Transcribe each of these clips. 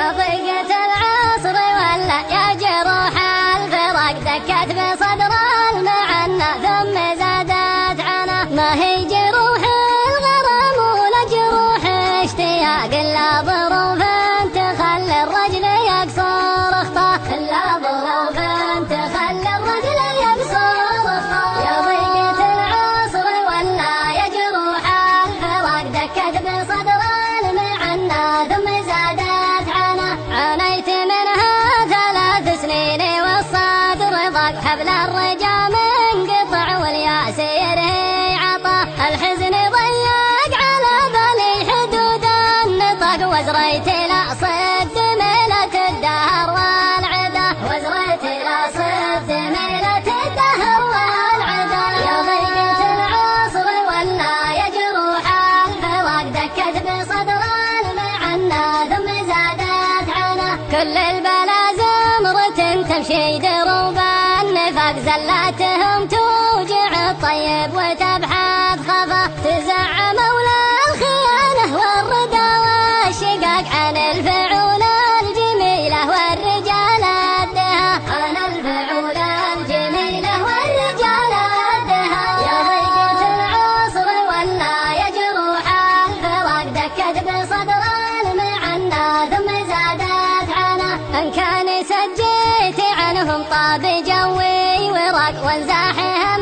يا ضيقة العصر ولا يا جروح الفراق دكت بصدر المعنى ثم زادت عنا. ما هي جروح الغرام ولا جروح اشتياق إلا ظروف تخلي الرجل يقصر اخطاء. إلا ظروف تخلي الرجل يقصر اخطاء. يا ضيقة العصر ولا يا جروح الفراق دكت بصدر المعنى ثم زادت عنا. عانيت منها 3 سنين والصدر ضاق حبل الرجا منقطع والياس يرهي عطا. الحزن ضيق على بالي حدود النطاق وزريت لا صد ميلة الدهر والعدا. وزريت لا صد ميلة الدهر والعدا. يا ضيقة العصر ولا يا جروح الفراق دكت بصدر المعنى ثم زادت عنا. كل البلازم رتم تمشي دروب النفاق زلاتهم توجع الطيب وتبحث خفا. تزع مولى الخيانة والردى والشقاق عن الفعول الجميلة والرجال الدها. عن الفعول الجميلة والرجال الدها. يا ضيقة العصر ولا يا جروح الفراق دكت بصدر المعنى ثم زادت عنا. إن كان سجيت عنهم طاب جوي وراق وانزاحهم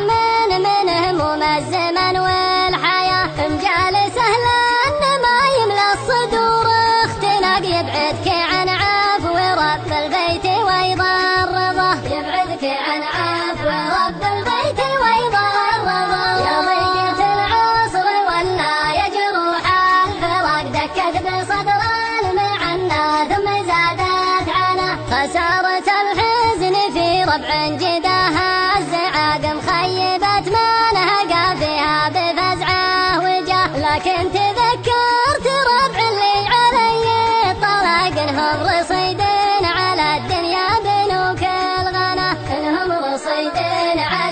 من هموم الزمن والحياة. إن جال سهلا ما يملى الصدور اختناق يبعدك عن عفو رب البيت ويضا الرضا. يبعدك عن عفو رب البيت ويضا الرضا. يا ضيقة العصر ولا يا جروح الفراق دكت بصدر المعنى ثم زادت عنا. خسارة الحزن في ربع جداها الزعاق مخيبت ما نهقى فيها بفزعه وجاه. لكن تذكرت ربع اللي علي طلاق انهم رصيدين على الدنيا بنوك الغنا. انهم رصيدين على